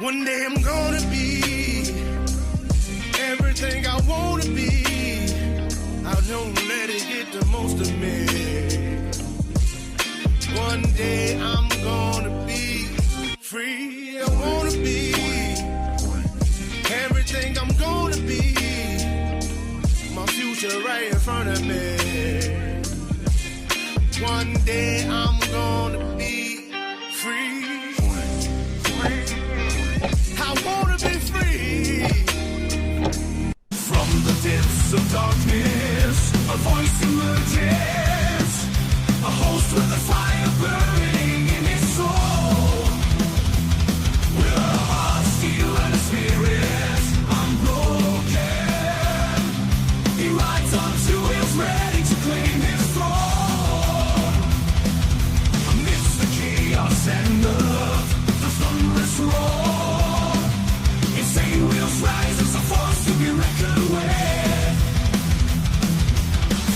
One day I'm gonna be everything I wanna be. I don't let it get the most of me. One day I'm gonna be free. I wanna be everything I'm gonna be. My future right in front of me. One day I'm gonna be free. I wanna be free. From the depths of darkness, a voice emerges. A host with a fire burning in his soul. With a heart steel and a spirit unbroken. He rides on two wheels ready to claim his throne. Amidst the chaos and the thunderous roar, insane wheels rise as a force to be reckoned with.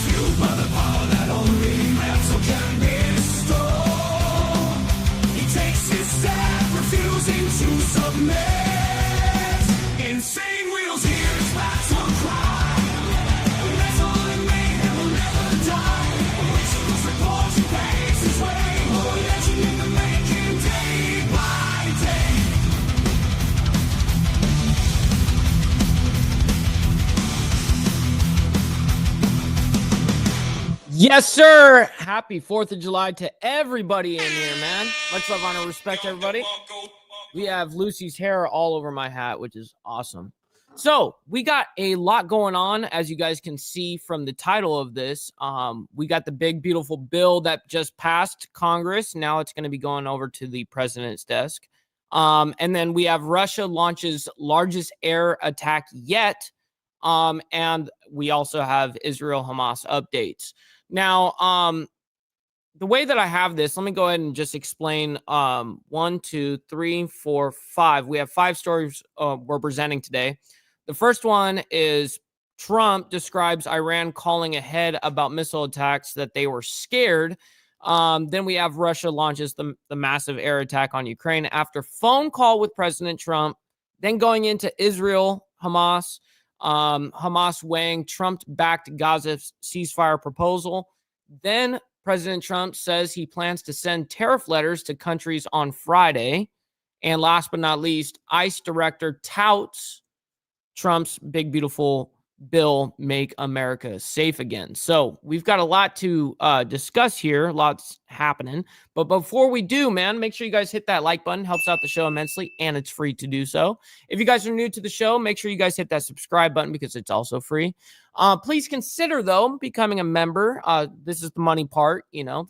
Fueled by the power that only metal can bestow. He takes his stand, refusing to submit. Insane wheels hear his battle cry. Metal and mayhem will never die. Originals report he paves his way. More legend in the making, day by day. Yes, sir. Happy 4th of July to everybody in here, man. Much love, honor, respect, everybody. We have Lucy's hair all over my hat, which is awesome. So we got a lot going on, as you guys can see from the title of this. We got the big, beautiful bill that just passed Congress. Now it's going to be going over to the president's desk. And then we have Russia launches largest air attack yet. And we also have Israel-Hamas updates. Now, the way that I have this, let me go ahead and just explain 1, 2, 3, 4, 5. We have 5 stories we're presenting today. The first one is Trump describes Iran calling ahead about missile attacks that they were scared. Then we have Russia launches the massive air attack on Ukraine after phone call with President Trump. Then going into Israel-Hamas. Hamas weighing Trump-backed Gaza ceasefire proposal. Then President Trump says he plans to send tariff letters to countries on Friday. And last but not least, ICE director touts Trump's big, beautiful bill, Make America Safe Again. So we've got a lot to discuss here. Lots happening. But before we do, man, make sure you guys hit that like button. Helps out the show immensely, and it's free to do so. If you guys are new to the show, make sure you guys hit that subscribe button because it's also free. Please consider, though, becoming a member. This is the money part, you know.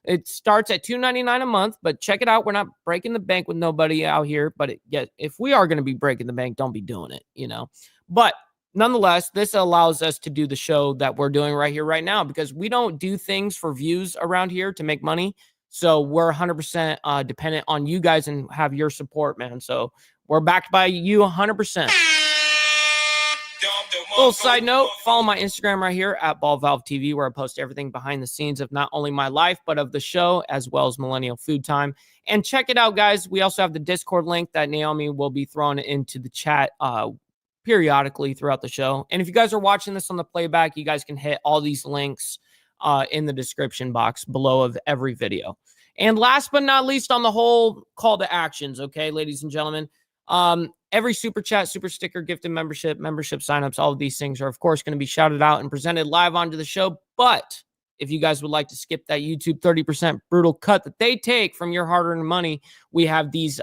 It starts at $2.99 a month, but check it out. We're not breaking the bank with nobody out here. But if we are going to be breaking the bank, don't be doing it, you know. But nonetheless, this allows us to do the show that we're doing right here, right now, because we don't do things for views around here to make money. So we're 100% dependent on you guys and have your support, man. So we're backed by you 100%. Little side note, follow my Instagram right here at BallValveTV, where I post everything behind the scenes of not only my life, but of the show, as well as Millennial Food Time. And check it out, guys. We also have the Discord link that Naomi will be throwing into the chat periodically throughout the show. And if you guys are watching this on the playback, you guys can hit all these links in the description box below of every video. And last but not least on the whole call to actions, okay, ladies and gentlemen, every super chat, super sticker, gifted membership signups, all of these things are, of course, going to be shouted out and presented live onto the show. But if you guys would like to skip that YouTube 30% brutal cut that they take from your hard-earned money, we have these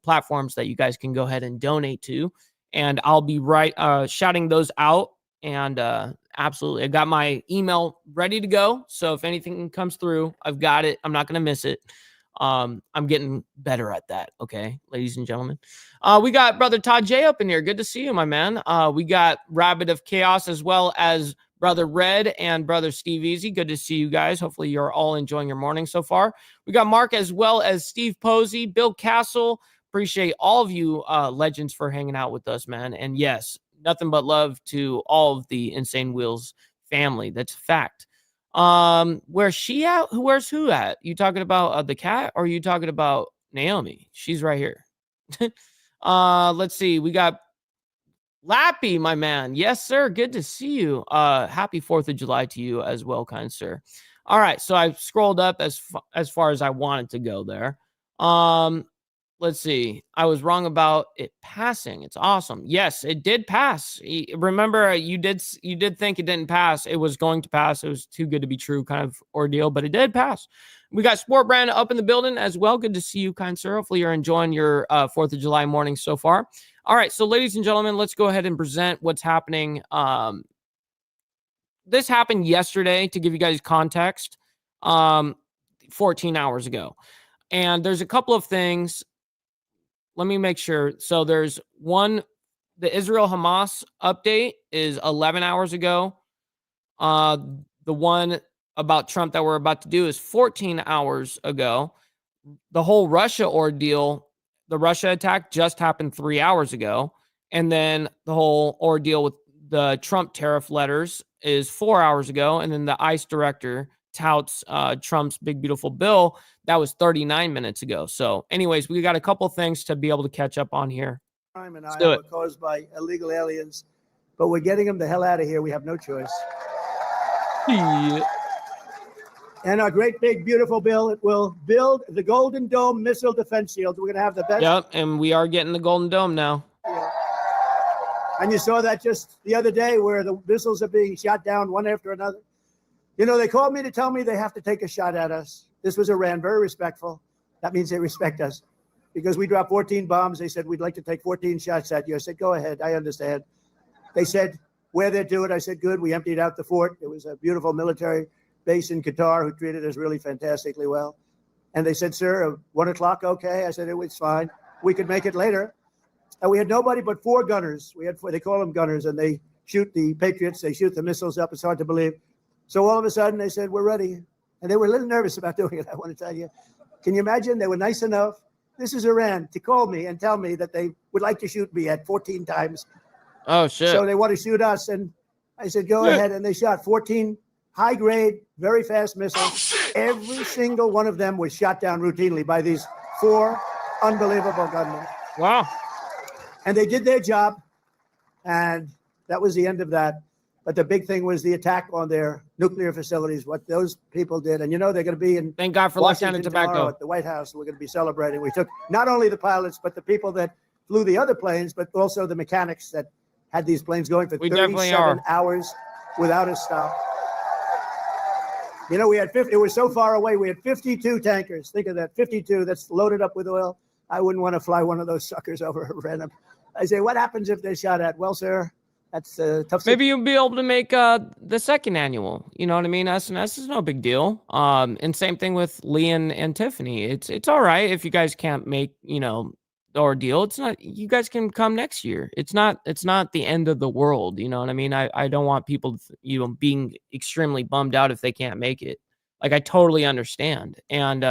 platforms that you guys can go ahead and donate to. And I'll be shouting those out. And absolutely, I got my email ready to go. So if anything comes through, I've got it. I'm not going to miss it. I'm getting better at that. Okay, ladies and gentlemen. We got Brother Todd J up in here. Good to see you, my man. We got Rabbit of Chaos as well as Brother Red and Brother Steve Easy. Good to see you guys. Hopefully you're all enjoying your morning so far. We got Mark as well as Steve Posey, Bill Castle. Appreciate all of you legends for hanging out with us, man. And yes, nothing but love to all of the Insane Wheels family. That's a fact. Where's she at? Where's who at? You talking about the cat, or are you talking about Naomi? She's right here. Let's see. We got Lappy, my man. Yes, sir. Good to see you. Happy 4th of July to you as well, kind sir. All right. So I scrolled up as far as I wanted to go there. Let's see. I was wrong about it passing. It's awesome. Yes, it did pass. Remember, you did think it didn't pass. It was going to pass. It was too good to be true kind of ordeal, but it did pass. We got Sport Brand up in the building as well. Good to see you, kind sir. Hopefully you're enjoying your 4th of July morning so far. All right, so ladies and gentlemen, let's go ahead and present what's happening. This happened yesterday, to give you guys context, 14 hours ago. And there's a couple of things. Let me make sure. So there's one, the Israel-Hamas update is 11 hours ago. The one about Trump that we're about to do is 14 hours ago. The whole Russia ordeal, the Russia attack just happened 3 hours ago. And then the whole ordeal with the Trump tariff letters is 4 hours ago. And then the ICE director touts Trump's big, beautiful bill. That was 39 minutes ago. So anyways, we got a couple things to be able to catch up on here. Crime and Iowa caused by illegal aliens, but we're getting them the hell out of here. We have no choice. Yeah. And our great, big, beautiful bill, it will build the Golden Dome missile defense shield. We're going to have the best. Yep, and we are getting the Golden Dome now. Yeah. And you saw that just the other day where the missiles are being shot down one after another. You know, they called me to tell me they have to take a shot at us. This was Iran, very respectful. That means they respect us. Because we dropped 14 bombs. They said, we'd like to take 14 shots at you. I said, go ahead. I understand. They said, where they do it. I said, good. We emptied out the fort. It was a beautiful military base in Qatar who treated us really fantastically well. And they said, sir, 1 o'clock, okay? I said, it was fine. We could make it later. And we had nobody but 4 gunners. We had 4, they call them gunners, and they shoot the Patriots. They shoot the missiles up. It's hard to believe. So all of a sudden they said, we're ready. And they were a little nervous about doing it, I want to tell you. Can you imagine? They were nice enough. This is Iran to call me and tell me that they would like to shoot me at 14 times. Oh, shit. So they want to shoot us. And I said, go ahead. And they shot 14 high-grade, very fast missiles. Every single one of them was shot down routinely by these 4 unbelievable gunmen. Wow. And they did their job. And that was the end of that. But the big thing was the attack on their nuclear facilities, what those people did. And, you know, they're going to be in Thank God for Washington Lieutenant Tobacco at the White House. We're going to be celebrating. We took not only the pilots, but the people that flew the other planes, but also the mechanics that had these planes going for 37 hours without a stop. You know, we had 50, it was so far away. We had 52 tankers. Think of that, 52 that's loaded up with oil. I wouldn't want to fly one of those suckers over random. I say, what happens if they're shot at? Well, sir, that's a tough. Maybe you'll be able to make the second annual. You know what I mean? SNS is no big deal. And same thing with Lee and Tiffany. It's all right if you guys can't make, you know, the ordeal. It's not, you guys can come next year. It's not the end of the world. You know what I mean? I don't want people, you know, being extremely bummed out if they can't make it. Like, I totally understand. And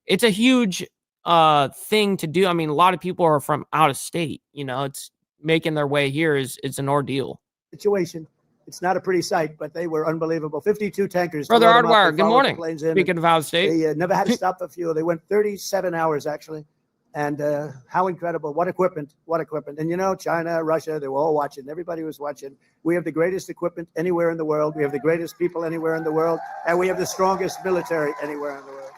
it's a huge thing to do. I mean, a lot of people are from out of state, you know, it's making their way here is an ordeal. Situation. It's not a pretty sight, but they were unbelievable. 52 tankers. Brother Hardwire, good morning. Speaking of out of state. They never had to stop for fuel. They went 37 hours, actually. And how incredible. What equipment. What equipment. And, you know, China, Russia, they were all watching. Everybody was watching. We have the greatest equipment anywhere in the world. We have the greatest people anywhere in the world. And we have the strongest military anywhere in the world.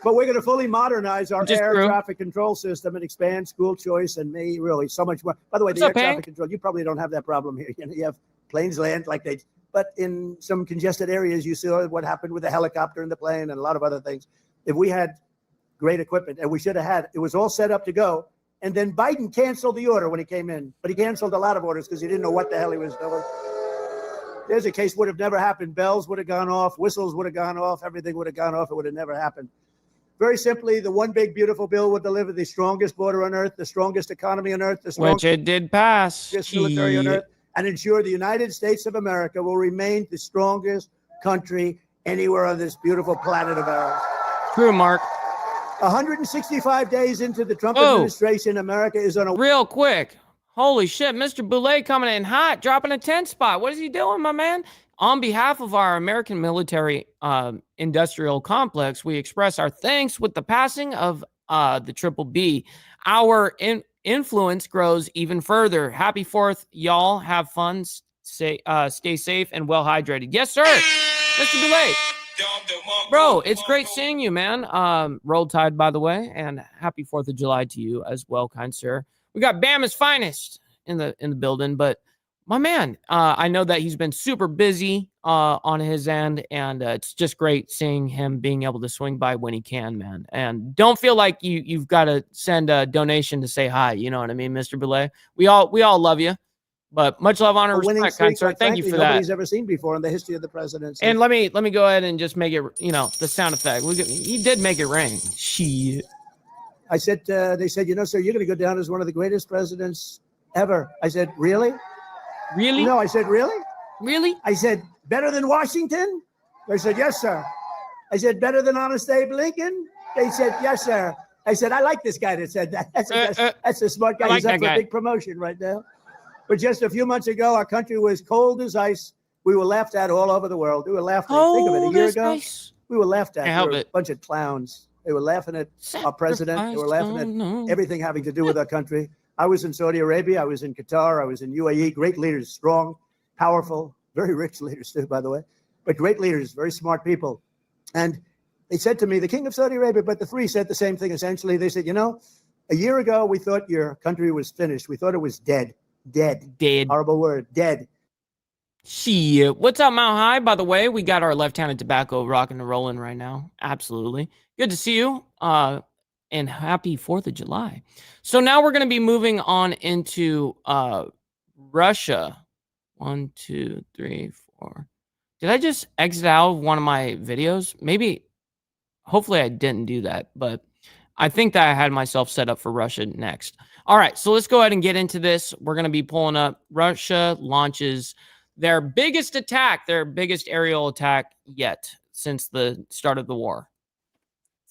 But we're going to fully modernize our air traffic control system and expand school choice and really so much more. By the way, the air traffic control, you probably don't have that problem here. You know, you have planes land like they, but in some congested areas, you saw what happened with the helicopter and the plane and a lot of other things. If we had great equipment, and we should have had, it was all set up to go. And then Biden canceled the order when he came in, but he canceled a lot of orders because he didn't know what the hell he was doing. There's a case would have never happened. Bells would have gone off. Whistles would have gone off. Everything would have gone off. It would have never happened. Very simply, the one big, beautiful bill would deliver the strongest border on earth, the strongest economy on earth, the strongest, which it did pass, military on earth, and ensure the United States of America will remain the strongest country anywhere on this beautiful planet of ours. True, Mark. 165 days into the Trump administration, America is on a... Real quick. Holy shit, Mr. Boulay coming in hot, dropping a 10 spot. What is he doing, my man? On behalf of our American military industrial complex, we express our thanks with the passing of the triple B. Our influence grows even further. Happy 4th, y'all. Have fun. Stay safe and well hydrated. Yes, sir. Mr. Boulay. Bro, it's great seeing you, man. Roll Tide, by the way, and happy 4th of July to you as well, kind sir. We got Bama's finest in the building, but my man, I know that he's been super busy on his end, and it's just great seeing him being able to swing by when he can, man. And don't feel like you've got to send a donation to say hi. You know what I mean, Mr. Belay? We all love you, but much love, honor, respect, kind sir. Thank you for that. Nobody's ever seen before in the history of the presidency. And let me go ahead and just make it, the sound effect. He did make it rain. Shit. I said, they said, sir, you're going to go down as one of the greatest presidents ever. I said, really? Really? No, I said, really? Really? I said, better than Washington? They said, yes, sir. I said, better than Honest Abe Lincoln? They said, yes, sir. I said, I like this guy that said that. That's a smart guy. He's up for a big promotion right now. But just a few months ago, our country was cold as ice. We were laughed at all over the world. We were laughed at. Think of it, a year ago, we were laughed at. We were a bunch of clowns. They were laughing at our president. They were laughing at everything having to do with our country. I was in Saudi Arabia. I was in Qatar. I was in UAE. Great leaders, strong, powerful, very rich leaders too, by the way, but great leaders, very smart people. And they said to me, the king of Saudi Arabia, but the three said the same thing essentially. They said, a year ago, we thought your country was finished. We thought it was dead. Dead. Horrible word. Dead. Shit. What's up, Mount High? By the way, we got our left-handed tobacco rocking and rolling right now. Absolutely. Good to see you. And happy 4th of July. So now we're going to be moving on into Russia. 1, 2, 3, 4. Did I just exit out of one of my videos? Maybe, hopefully I didn't do that, but I think that I had myself set up for Russia next. All right, so let's go ahead and get into this. We're going to be pulling up. Russia launches their biggest attack, their biggest aerial attack yet since the start of the war.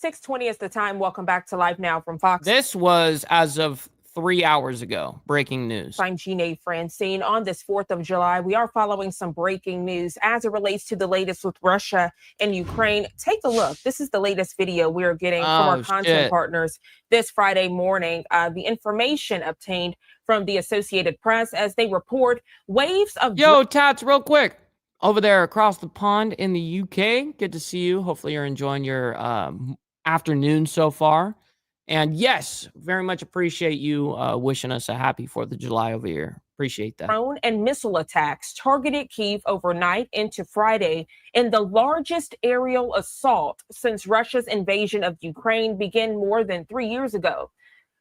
6:20 is the time. Welcome back to Live Now from Fox. This was as of 3 hours ago. Breaking news. I'm Jeanne Francine. On this 4th of July, we are following some breaking news as it relates to the latest with Russia and Ukraine. Take a look. This is the latest video we are getting from our content partners this Friday morning. The information obtained from the Associated Press as they report waves of... Yo, Tats, real quick. Over there across the pond in the UK. Good to see you. Hopefully you're enjoying your afternoon so far. And yes, very much appreciate you wishing us a happy 4th of July over here. Appreciate that. Drone and missile attacks targeted Kyiv overnight into Friday in the largest aerial assault since Russia's invasion of Ukraine began more than 3 years ago.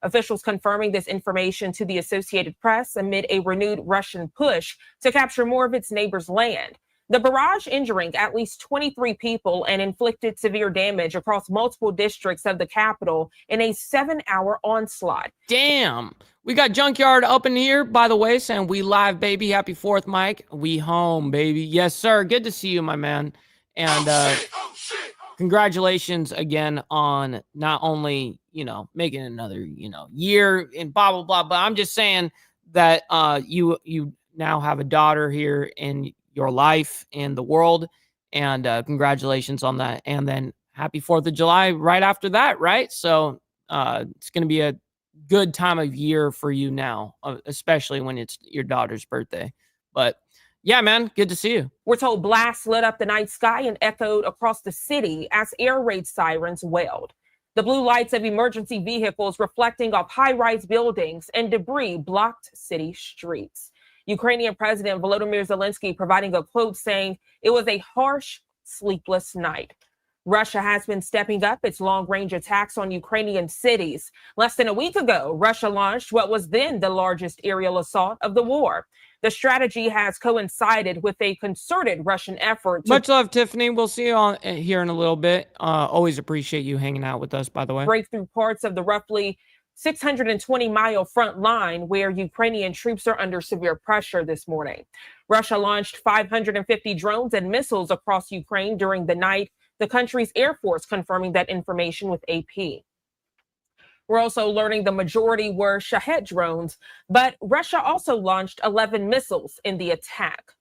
Officials confirming this information to the Associated Press amid a renewed Russian push to capture more of its neighbors' land. The barrage injuring at least 23 people and inflicted severe damage across multiple districts of the capital in a 7-hour onslaught. Damn. We got Junkyard up in here, by the way, saying we live, baby. Happy 4th, Mike. We home, baby. Yes, sir. Good to see you, my man. And congratulations again on not only, making another, year and blah, blah, blah, but I'm just saying that you now have a daughter here in your life in the world, and congratulations on that. And then happy 4th of July right after that, right? So it's going to be a good time of year for you now, especially when it's your daughter's birthday. But yeah, man, good to see you. We're told blasts lit up the night sky and echoed across the city as air raid sirens wailed. The blue lights of emergency vehicles reflecting off high-rise buildings and debris blocked city streets. Ukrainian President Volodymyr Zelensky providing a quote saying it was a harsh, sleepless night. Russia has been stepping up its long-range attacks on Ukrainian cities. Less than a week ago, Russia launched what was then the largest aerial assault of the war. The strategy has coincided with a concerted Russian effort. Much love, Tiffany. We'll see you on here in a little bit. Always appreciate you hanging out with us, by the way. Break through parts of the roughly 620-mile front line where Ukrainian troops are under severe pressure this morning. Russia launched 550 drones and missiles across Ukraine during the night, the country's Air Force confirming that information with AP. We're also learning the majority were Shahed drones, but Russia also launched 11 missiles in the attack.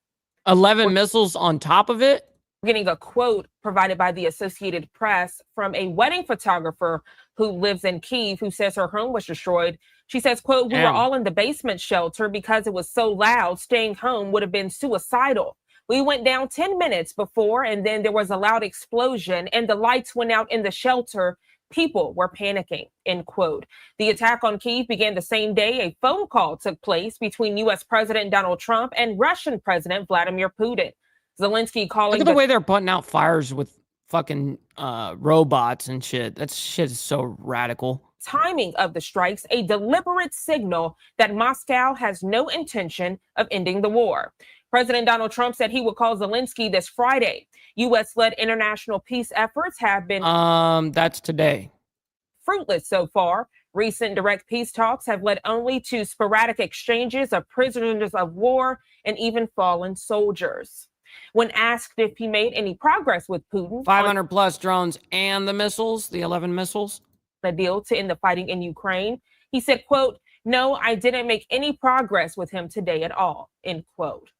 11 missiles on top of it? Getting a quote provided by the Associated Press from a wedding photographer who lives in Kyiv, who says her home was destroyed. She says, quote, "We were all in the basement shelter because it was so loud. Staying home would have been suicidal. We went down 10 minutes before, and then there was a loud explosion, and the lights went out in the shelter. People were panicking," end quote. The attack on Kyiv began the same day a phone call took place between U.S. President Donald Trump and Russian President Vladimir Putin. Zelensky calling... Look at the way they're putting out fires with fucking robots and shit. That shit is so radical. Timing of the strikes a deliberate signal that Moscow has no intention of ending the war. President Donald Trump said he would call Zelensky this Friday. U.S.-led international peace efforts have been... That's today. ...fruitless so far. Recent direct peace talks have led only to sporadic exchanges of prisoners of war and even fallen soldiers. When asked if he made any progress with Putin... 500 plus drones and the missiles, the 11 missiles. ...the deal to end the fighting in Ukraine, he said, quote, "No, I didn't make any progress with him today at all," end quote.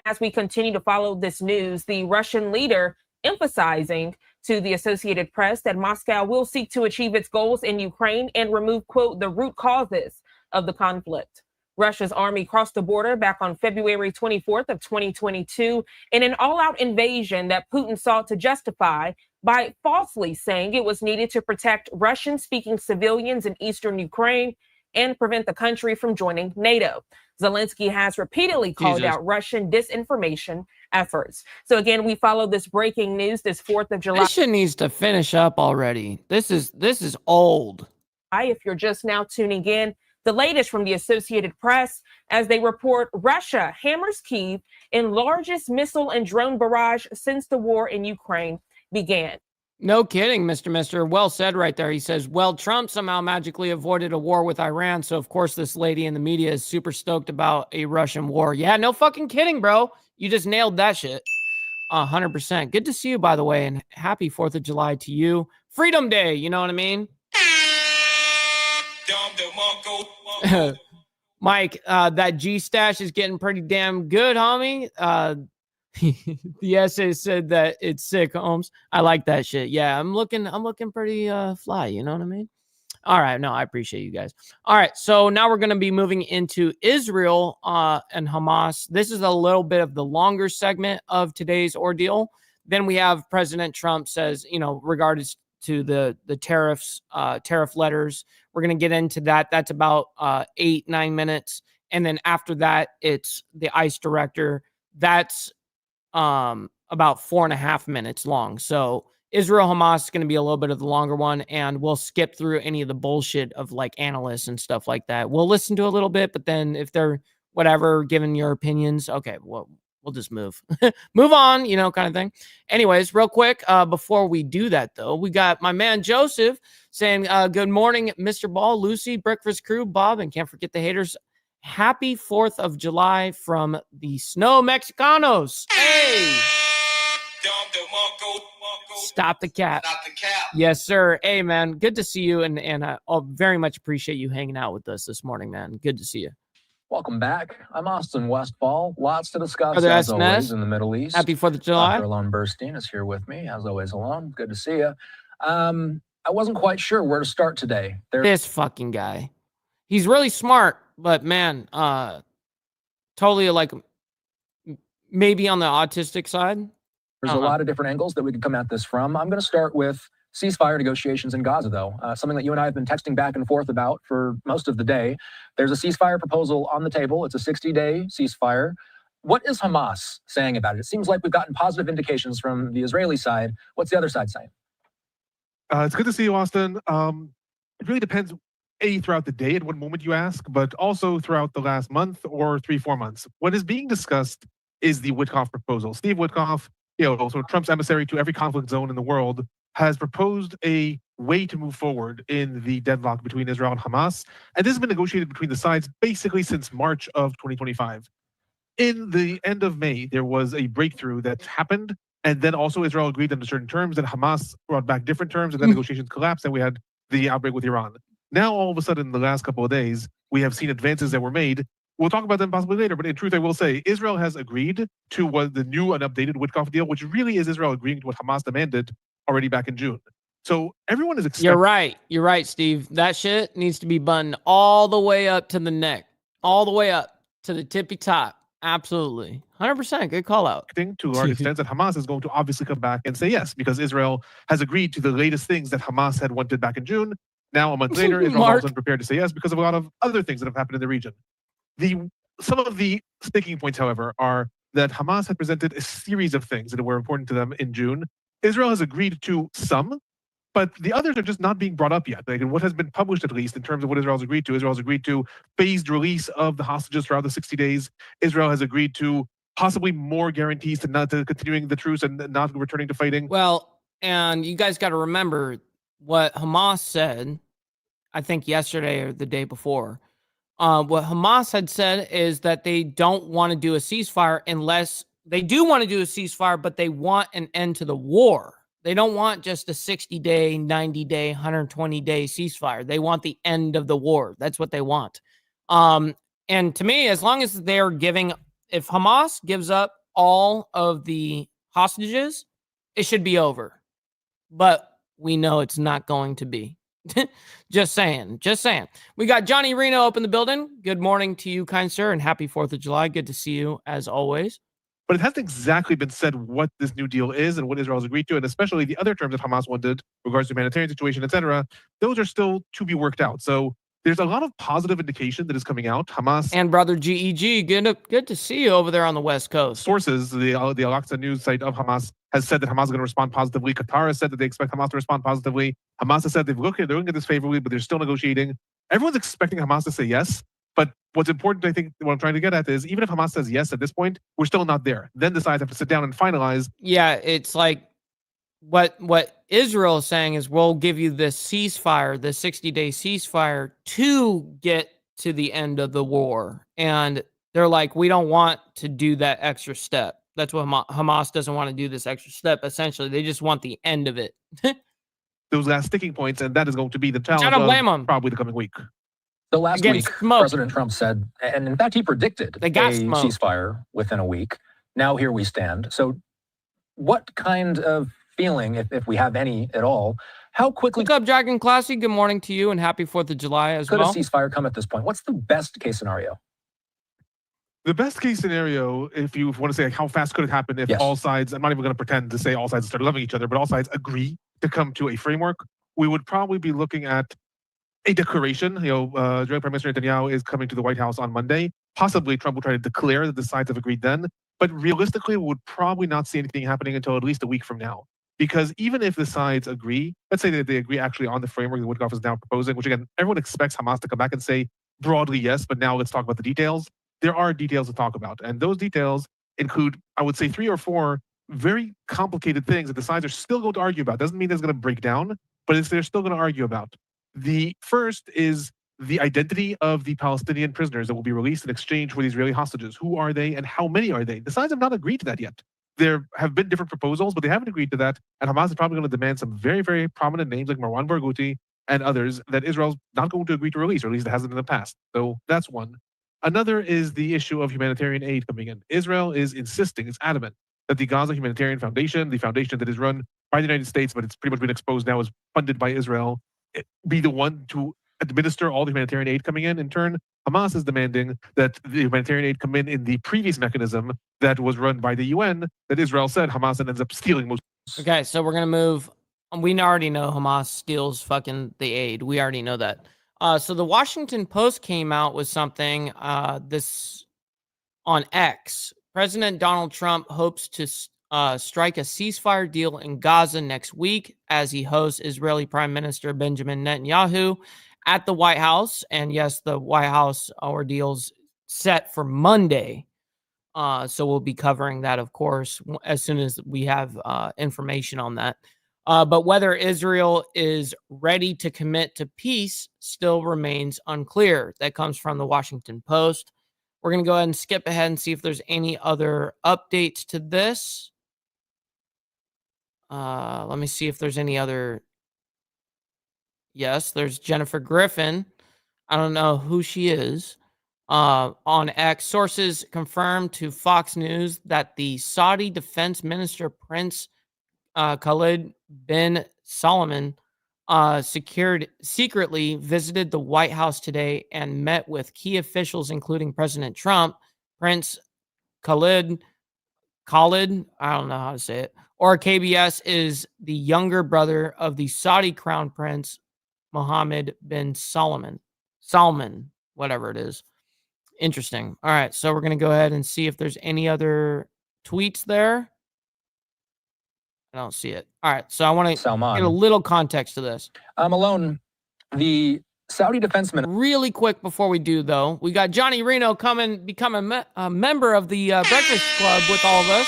As we continue to follow this news, the Russian leader emphasizing to the Associated Press that Moscow will seek to achieve its goals in Ukraine and remove, quote, "the root causes of the conflict." Russia's army crossed the border back on February 24th of 2022 in an all-out invasion that Putin sought to justify by falsely saying it was needed to protect Russian-speaking civilians in eastern Ukraine and prevent the country from joining NATO. Zelensky has repeatedly called out Russian disinformation efforts. So again, we follow this breaking news this 4th of July. This shit needs to finish up already. This is old. If you're just now tuning in, the latest from the Associated Press as they report Russia hammers Kyiv in largest missile and drone barrage since the war in Ukraine began. No kidding, Mr. Well said right there. He says, well, Trump somehow magically avoided a war with Iran. So, of course, this lady in the media is super stoked about a Russian war. Yeah, no fucking kidding, bro. You just nailed that shit. 100%. Good to see you, by the way, and happy 4th of July to you. Freedom Day, you know what I mean? Mike, that G-Stash is getting pretty damn good, homie. The essay said that it's sick, Holmes. I like that shit. Yeah, I'm looking pretty fly, you know what I mean? All right, no, I appreciate you guys. All right, so now we're going to be moving into Israel and Hamas. This is a little bit of the longer segment of today's ordeal. Then we have President Trump says, you know, regards to the tariffs, tariff letters. We're going to get into that. That's about 8-9 minutes. And then after that, it's the ICE director. That's about 4.5 minutes long. So Israel-Hamas is going to be a little bit of the longer one, and we'll skip through any of the bullshit of like analysts and stuff like that. We'll listen to a little bit, but then if they're whatever, giving your opinions, okay, well, we'll just move on, you know, kind of thing. Anyways, real quick, before we do that, though, we got my man Joseph saying, good morning, Mr. Ball, Lucy, Breakfast Crew, Bob, and can't forget the haters. Happy 4th of July from the Snow Mexicanos. Hey! Stop the cap. Stop the cap. Yes, sir. Hey, man, good to see you, and I'll very much appreciate you hanging out with us this morning, man. Good to see you. Welcome back. I'm Austin Westfall. Lots to discuss, Brother as SNS. always, in the Middle East. Happy 4th of July. Dr. Alon Burstein is here with me, as always, Alon. Good to see you. I wasn't quite sure where to start today. This fucking guy. He's really smart, but man, totally like maybe on the autistic side. There's a lot of different angles that we could come at this from. I'm going to start with ceasefire negotiations in Gaza, though, something that you and I have been texting back and forth about for most of the day. There's a ceasefire proposal on the table. It's a 60-day ceasefire. What is Hamas saying about it? It seems like we've gotten positive indications from the Israeli side. What's the other side saying? It's good to see you, Austin. It really depends, throughout the day at what moment you ask, but also throughout the last month or 3-4 months. What is being discussed is the Witkoff proposal. Steve Witkoff, also Trump's emissary to every conflict zone in the world, has proposed a way to move forward in the deadlock between Israel and Hamas. And this has been negotiated between the sides basically since March of 2025. In the end of May, there was a breakthrough that happened. And then also Israel agreed under certain terms, and Hamas brought back different terms, and then negotiations collapsed, and we had the outbreak with Iran. Now, all of a sudden, in the last couple of days, we have seen advances that were made We'll talk about them possibly later, but in truth, I will say Israel has agreed to what the new and updated Witkoff deal, which really is Israel agreeing to what Hamas demanded already back in June. So everyone is expecting. You're right. You're right, Steve. That shit needs to be buttoned all the way up to the neck, all the way up to the tippy top. Absolutely. 100%. Good call out. To a large extent that Hamas is going to obviously come back and say yes, because Israel has agreed to the latest things that Hamas had wanted back in June. Now, a month later, Israel wasn't prepared to say yes because of a lot of other things that have happened in the region. Some of the sticking points, however, are that Hamas had presented a series of things that were important to them in June. Israel has agreed to some, but the others are just not being brought up yet. Like, what has been published, at least, in terms of what Israel has agreed to. Israel has agreed to phased release of the hostages throughout the 60 days. Israel has agreed to possibly more guarantees to continuing the truce and not returning to fighting. Well, and you guys got to remember what Hamas said, I think yesterday or the day before. What Hamas had said is that they don't want to do a ceasefire unless they do want to do a ceasefire, but they want an end to the war. They don't want just a 60-day, 90-day, 120-day ceasefire. They want the end of the war. That's what they want. And to me, as long as they're giving, if Hamas gives up all of the hostages, it should be over. But we know it's not going to be. Just saying. We got Johnny Reno up in the building. Good morning to you, kind sir, and happy 4th of July. Good to see you as always. But it hasn't exactly been said what this new deal is and what Israel has agreed to, and especially the other terms that Hamas wanted, regards to humanitarian situation, etc. Those are still to be worked out. So there's a lot of positive indication that is coming out. Hamas and brother GEG, good to see you over there on the West Coast. Sources, the Al-Aqsa news site of Hamas, has said that Hamas is going to respond positively. Qatar has said that they expect Hamas to respond positively. Hamas has said they're looking at this favorably, but they're still negotiating. Everyone's expecting Hamas to say yes. But what's important, I think, what I'm trying to get at is, even if Hamas says yes at this point, we're still not there. Then the sides have to sit down and finalize. Yeah, it's like what Israel is saying is, we'll give you this ceasefire, the 60-day ceasefire, to get to the end of the war. And they're like, we don't want to do that extra step. That's what Hamas doesn't want to do, this extra step. Essentially, they just want the end of it. Those last sticking points, and that is going to be the challenge I don't blame them. Probably the coming week. So last week, President Trump said, and in fact, he predicted a ceasefire within a week. Now here we stand. So what kind of feeling, if we have any at all, how quickly... What's up, Dragon Classy? Good morning to you, and happy 4th of July as well. Could a ceasefire come at this point? What's the best case scenario? The best case scenario, if you want to say, like, how fast could it happen if all sides, I'm not even going to pretend to say all sides start loving each other, but all sides agree to come to a framework, we would probably be looking at a declaration. Israeli Prime Minister Netanyahu is coming to the White House on Monday. Possibly Trump will try to declare that the sides have agreed then. But realistically, we would probably not see anything happening until at least a week from now. Because even if the sides agree, let's say that they agree actually on the framework that Witkoff is now proposing, which again, everyone expects Hamas to come back and say broadly yes, but now let's talk about the details. There are details to talk about. And those details include, I would say, 3 or 4 very complicated things that the sides are still going to argue about. Doesn't mean it's going to break down, but they're still going to argue about. The first is the identity of the Palestinian prisoners that will be released in exchange for the Israeli hostages. Who are they and how many are they? The sides have not agreed to that yet. There have been different proposals, but they haven't agreed to that. And Hamas is probably going to demand some very, very prominent names like Marwan Barghouti and others that Israel's not going to agree to release, or at least it hasn't in the past. So that's one. Another is the issue of humanitarian aid coming in. Israel is insisting, it's adamant, that the Gaza Humanitarian Foundation, the foundation that is run by the United States, but it's pretty much been exposed now as funded by Israel, be the one to administer all the humanitarian aid coming in. In turn, Hamas is demanding that the humanitarian aid come in the previous mechanism that was run by the UN that Israel said Hamas ends up stealing most. Okay, so we're going to move. We already know Hamas steals fucking the aid. We already know that. So the Washington Post came out with something this on X. President Donald Trump hopes to strike a ceasefire deal in Gaza next week as he hosts Israeli Prime Minister Benjamin Netanyahu at the White House. And yes, the White House ordeal's set for Monday. So we'll be covering that, of course, as soon as we have information on that. But whether Israel is ready to commit to peace still remains unclear. That comes from the Washington Post. We're going to go ahead and skip ahead and see if there's any other updates to this. Let me see if there's any other. Yes, there's Jennifer Griffin. I don't know who she is. on X. Sources confirmed to Fox News that the Saudi Defense Minister Prince Khalid bin Salman secretly visited the White House today and met with key officials, including President Trump. Prince Khalid, I don't know how to say it, or KBS, is the younger brother of the Saudi Crown Prince Mohammed bin Salman, whatever it is. Interesting. All right, so we're going to go ahead and see if there's any other tweets there. I don't see it. All right, so I want to get a little context to this. Malone, the Saudi defense minister. Really quick before we do, though, we got Johnny Reno become a member of the Breakfast Club with all of us.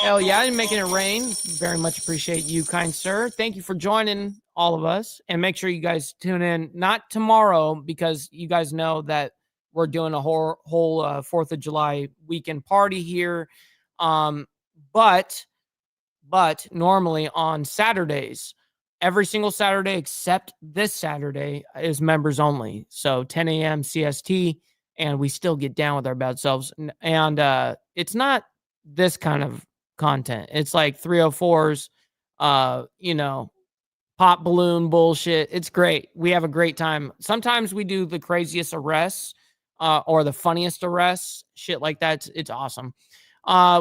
Hell yeah, and making it rain. Very much appreciate you, kind sir. Thank you for joining all of us. And make sure you guys tune in, not tomorrow, because you guys know that we're doing a whole 4th of July weekend party here. But normally on Saturdays, every single Saturday except this Saturday is members only. So 10 a.m. CST, and we still get down with our bad selves. And it's not this kind of content. It's like 304s, pop balloon bullshit. It's great. We have a great time. Sometimes we do the craziest arrests or the funniest arrests, shit like that. It's awesome.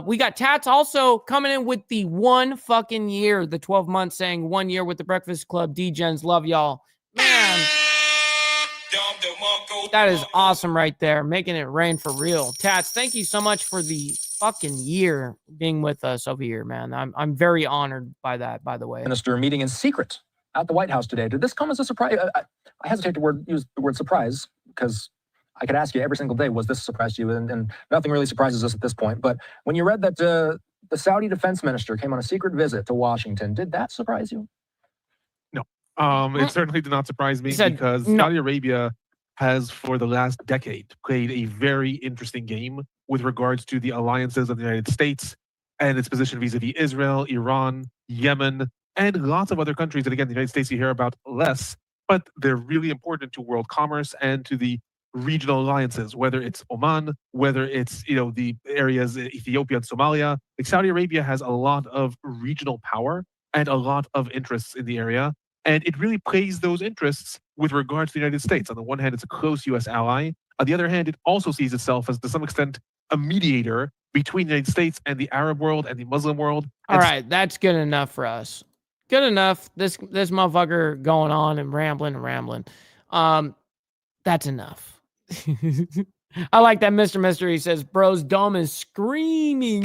We got Tats also coming in with the 1 fucking year, the 12 months, saying 1 year with the Breakfast Club. D-Gens, love y'all. Man, that is awesome right there. Making it rain for real. Tats, thank you so much for the fucking year being with us over here, man. I'm very honored by that, by the way. Minister meeting in secret at the White House today. Did this come as a surprise? I hesitate to use the word surprise because I could ask you every single day, was this a surprise to you? And nothing really surprises us at this point. But when you read that the Saudi defense minister came on a secret visit to Washington, did that surprise you? No. It certainly did not surprise me because Saudi Arabia has, for the last decade, played a very interesting game with regards to the alliances of the United States and its position vis-a-vis Israel, Iran, Yemen, and lots of other countries that, again, the United States you hear about less, but they're really important to world commerce and to the regional alliances, whether it's Oman, whether it's, the areas Ethiopia and Somalia. Like Saudi Arabia has a lot of regional power and a lot of interests in the area. And it really plays those interests with regards to the United States. On the one hand, it's a close U.S. ally. On the other hand, it also sees itself as, to some extent, a mediator between the United States and the Arab world and the Muslim world. All right, that's good enough for us. Good enough. This motherfucker going on and rambling. That's enough. I like that Mr. Mystery says, bro's dome is screaming.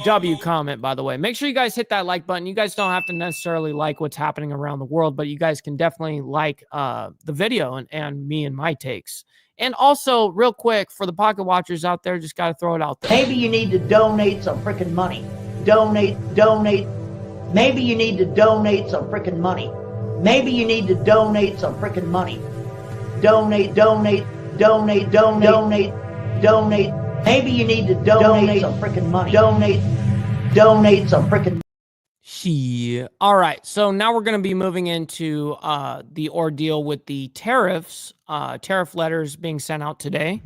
W comment, by the way. Make sure you guys hit that like button. You guys don't have to necessarily like what's happening around the world, but you guys can definitely like the video and me and my takes. And also, real quick, for the pocket watchers out there, just got to throw it out there. Maybe you need to donate some freaking money. Donate. Maybe you need to donate some freaking money. Maybe you need to donate some freaking money. Donate. Maybe you need to donate some freaking money. Donate some freaking. Shit. All right. So now we're going to be moving into the ordeal with the tariffs, tariff letters being sent out today.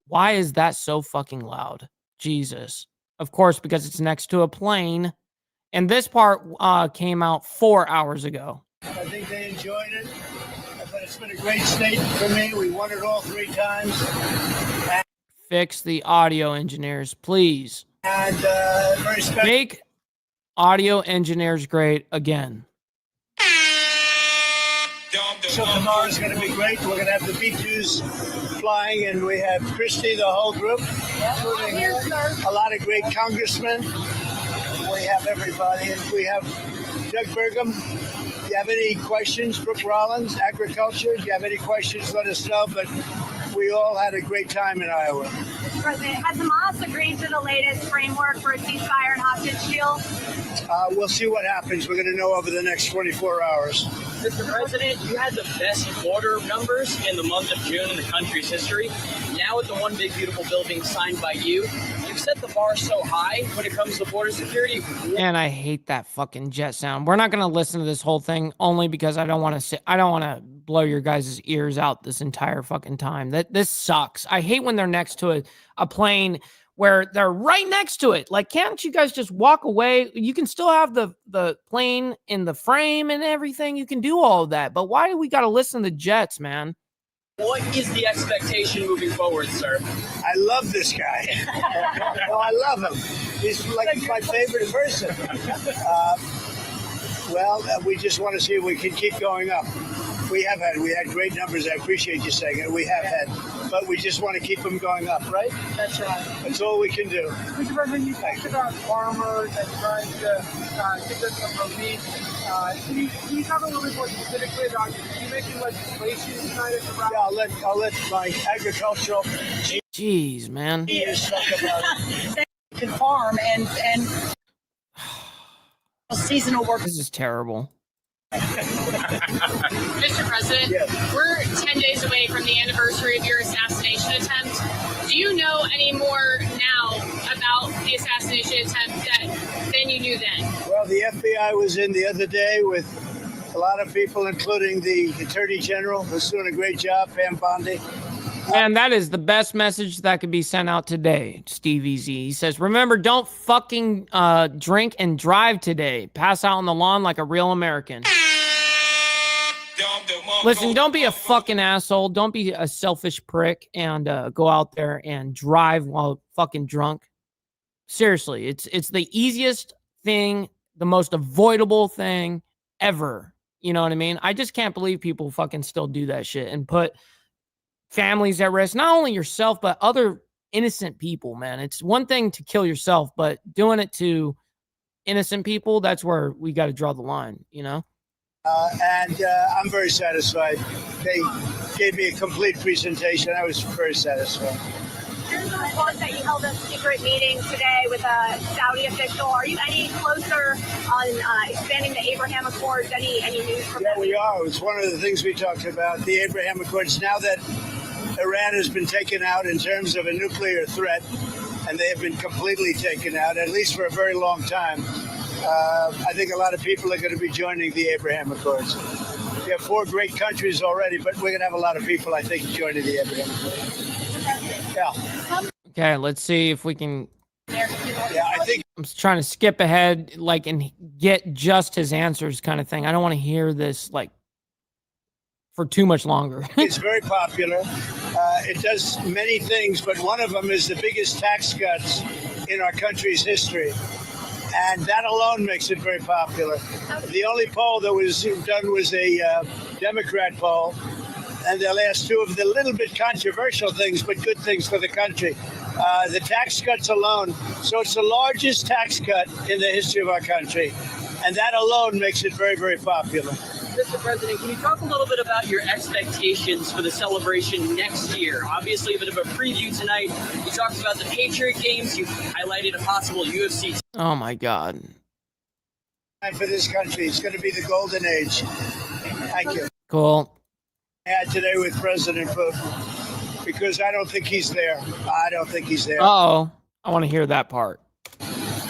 Why is that so fucking loud? Jesus. Of course, because it's next to a plane. And this part came out 4 hours ago. I think they enjoyed it. But it's been a great state for me. We won it all 3 times. Fix the audio engineers, please. And very special. Make audio engineers great again. So tomorrow is going to be great. We're going to have the B-2s flying, and we have Christie, the whole group, including a lot of great congressmen. We have everybody. And we have Doug Burgum. If you have any questions, Brooke Rollins, agriculture, if you have any questions, let us know. But we all had a great time in Iowa. President, has Hamas agreed to the latest framework for a ceasefire and hostage deal? We'll see what happens. We're going to know over the next 24 hours. Mr. President, you had the best border numbers in the month of June in the country's history. Now with the One Big Beautiful Bill being signed by you, you you've set the bar so high when it comes to border security. And I hate that fucking jet sound. We're not going to listen to this whole thing only because I don't want to blow your guys' ears out this entire fucking time. This sucks. I hate when they're next to a plane where they're right next to it. Like, can't you guys just walk away? You can still have the plane in the frame and everything. You can do all of that. But why do we got to listen to jets, man? What is the expectation moving forward, sir? I love this guy. I love him. He's like my favorite person. We just want to see if we can keep going up. We had great numbers. I appreciate you saying it. We have had, but we just want to keep them going up, right? That's right. That's all we can do. Mr. President, you talked about farmers and trying to give them some relief. Can you talk a little bit more specifically about you making legislation tonight at the rally? Yeah, I'll let my agricultural. Jeez, man. Talk about it. Can farm and seasonal work. This is terrible. Mr. President, we're 10 days away from the anniversary of your assassination attempt. Do you know any more now about the assassination attempt than you knew then? Well, the FBI was in the other day with a lot of people, including the Attorney General, who's doing a great job, Pam Bondi. And that is the best message that could be sent out today, Steve Easy. He says, remember, don't fucking drink and drive today. Pass out on the lawn like a real American. Listen, don't be a fucking asshole. Don't be a selfish prick and go out there and drive while fucking drunk. Seriously, it's the easiest thing, the most avoidable thing ever. You know what I mean? I just can't believe people fucking still do that shit and put families at risk, not only yourself, but other innocent people, man. It's one thing to kill yourself, but doing it to innocent people, that's where we got to draw the line, you know? I'm very satisfied. They gave me a complete presentation. I was very satisfied. There's a report that you held a secret meeting today with a Saudi official. Are you any closer on expanding the Abraham Accords? Any news from that? Yeah, we are. It's one of the things we talked about, the Abraham Accords. Now that Iran has been taken out in terms of a nuclear threat, and they have been completely taken out, at least for a very long time, I think a lot of people are going to be joining the Abraham Accords. We have 4 great countries already, but we're going to have a lot of people, I think, joining the Abraham Accords. Yeah. Okay, let's see if we can. Yeah, I think I'm trying to skip ahead, like, and get just his answers kind of thing. I don't want to hear this, like, for too much longer. it's very popular. It does many things, but one of them is the biggest tax cuts in our country's history. And that alone makes it very popular. The only poll that was done was a Democrat poll, and they'll ask 2 of the little bit controversial things, but good things for the country. The tax cuts alone. So it's the largest tax cut in the history of our country. And that alone makes it very, very popular. Mr. President, can you talk a little bit about your expectations for the celebration next year? Obviously, a bit of a preview tonight. You talked about the Patriot games. You highlighted a possible UFC. Oh, my God. For this country, it's going to be the golden age. Thank you. Cool. I had today with President Putin because I don't think he's there. I don't think he's there. Uh-oh. I want to hear that part.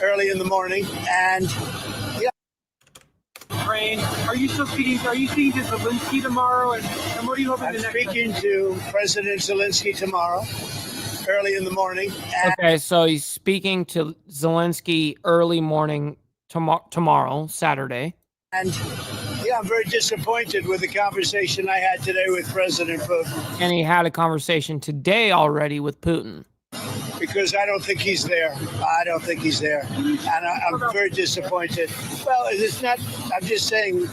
Early in the morning, and Ukraine. Are you speaking to Zelensky tomorrow? And what are you hoping I'm the next speaking to President Zelensky tomorrow, early in the morning. Okay, so he's speaking to Zelensky early morning tomorrow, Saturday. And yeah, I'm very disappointed with the conversation I had today with President Putin. And he had a conversation today already with Putin. Because I don't think he's there. I don't think he's there. And I'm very disappointed. Well, it's not, I'm just saying,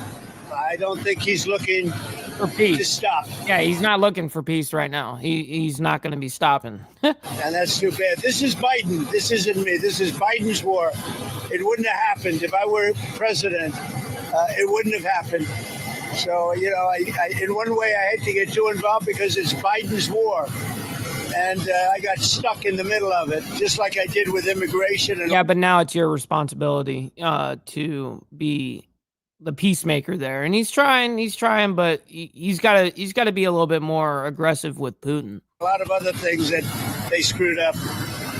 I don't think he's looking for peace to stop. Yeah, he's not looking for peace right now. He's not going to be stopping. And that's too bad. This is Biden. This isn't me. This is Biden's war. It wouldn't have happened if I were president. It wouldn't have happened. So, you know, I in one way, I hate to get too involved because it's Biden's war. And I got stuck in the middle of it, just like I did with immigration. And yeah, but now it's your responsibility to be the peacemaker there. And he's trying, but he's got to be a little bit more aggressive with Putin. A lot of other things that they screwed up.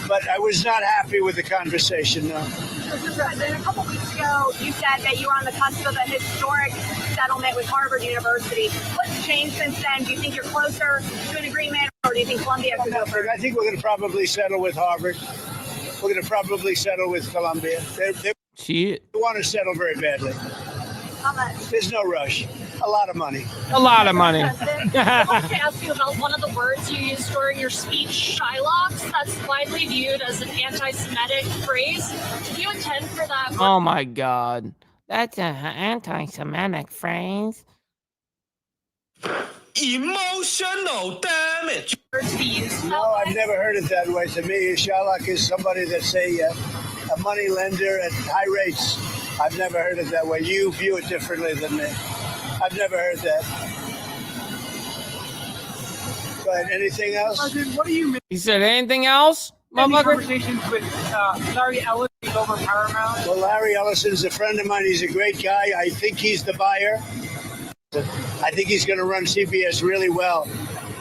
but I was not happy with the conversation, no. Mr. President, a couple weeks ago, you said that you were on the cusp of a historic settlement with Harvard University. What's changed since then? Do you think you're closer to an agreement, or do you think Columbia could go first? I think we're going to probably settle with Harvard. We're going to probably settle with Columbia. They want to settle very badly. How much? There's no rush. A lot of money. A lot of money. I wanted to ask you about one of the words you used during your speech, Shylocks. That's widely viewed as an anti-Semitic phrase. Do you intend for that? Oh my God. That's an anti-Semitic phrase. Emotional damage. To be used No, I've never heard it that way. To me, a Shylock is somebody that's a money lender at high rates. I've never heard it that way. You view it differently than me. I've never heard that. Go ahead. Anything else? President, what do you make He said anything else? any Motherfucker? conversations with Larry Ellis over Paramount? Well, Larry Ellison's a friend of mine. He's a great guy. I think he's the buyer. I think he's going to run CBS really well.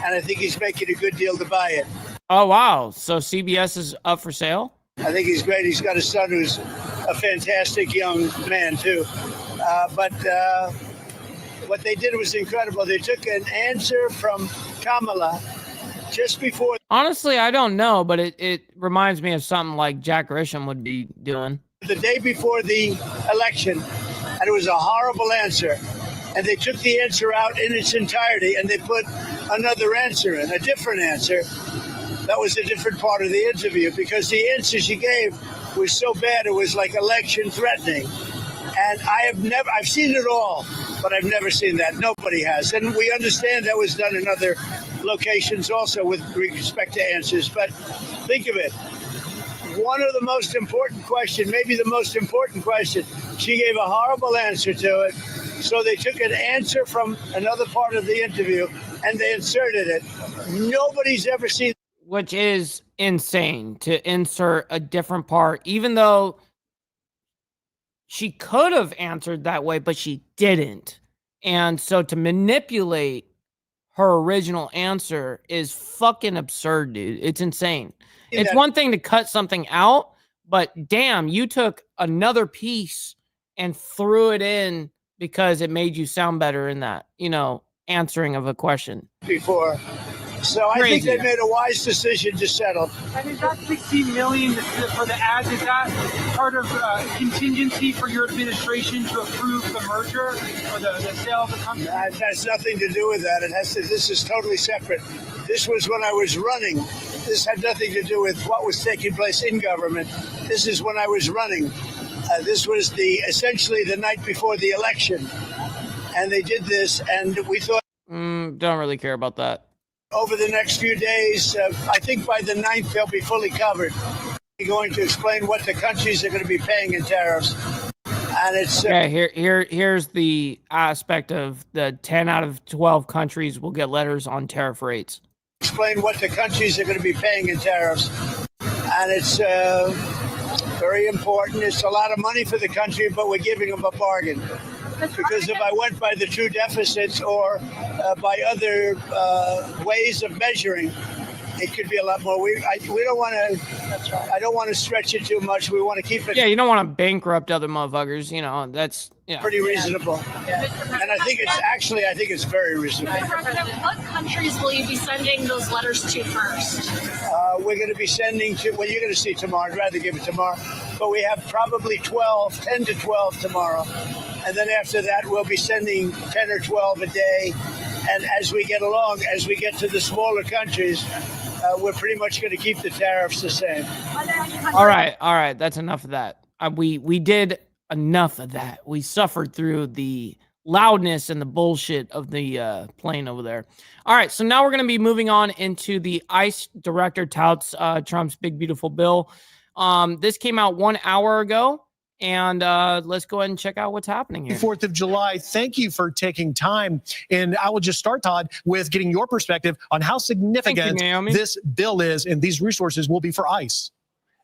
And I think he's making a good deal to buy it. Oh, wow. So CBS is up for sale? I think he's great. He's got a son who's a fantastic young man, too. But what they did was incredible. They took an answer from Kamala just before. Honestly, I don't know, but it reminds me of something like Jack Grisham would be doing. The day before the election, and it was a horrible answer. And they took the answer out in its entirety, and they put another answer in, a different answer. That was a different part of the interview, because the answer she gave was so bad, it was like election threatening. And I've seen it all, but I've never seen that. Nobody has. And we understand that was done in other locations also with respect to answers. But think of it. One of the most important questions, maybe the most important question, she gave a horrible answer to it. So they took an answer from another part of the interview and they inserted it. Nobody's ever seen. Which is insane, to insert a different part, even though she could have answered that way, but she didn't. And so to manipulate her original answer is fucking absurd, dude. It's insane. It's one thing to cut something out, but damn, you took another piece and threw it in because it made you sound better in that, answering of a question. Before. So I think they made a wise decision to settle. And is that $16 million for the ads? Is that part of contingency for your administration to approve the merger or the sale of the company? It has nothing to do with that. This is totally separate. This was when I was running. This had nothing to do with what was taking place in government. This is when I was running. This was essentially the night before the election. And they did this, and we thought... Don't really care about that. Over the next few days, I think by the 9th, they'll be fully covered. We're going to explain what the countries are going to be paying in tariffs. And it's... Okay, here's the aspect of the 10 out of 12 countries will get letters on tariff rates. Explain what the countries are going to be paying in tariffs. And it's very important. It's a lot of money for the country, but we're giving them a bargain. Because if I went by the true deficits or by other ways of measuring, it could be a lot more. We don't want to. I don't want to stretch it too much. We want to keep it. Yeah, you don't want to bankrupt other motherfuckers. That's pretty reasonable. And I think it's very reasonable. Mr. President, what countries will you be sending those letters to first? We're going to be sending to. Well, you're going to see tomorrow. I'd rather give it tomorrow. But we have probably 10 to 12 tomorrow. And then after that, we'll be sending 10 or 12 a day. And as we get along, as we get to the smaller countries, we're pretty much going to keep the tariffs the same. All right. That's enough of that. We did enough of that. We suffered through the loudness and the bullshit of the plane over there. All right. So now we're going to be moving on into the ICE director touts Trump's big, beautiful bill. This came out 1 hour ago. And let's go ahead and check out what's happening here. 4th of July. Thank you for taking time. And I will just start, Todd, with getting your perspective on how significant this bill is and these resources will be for ICE.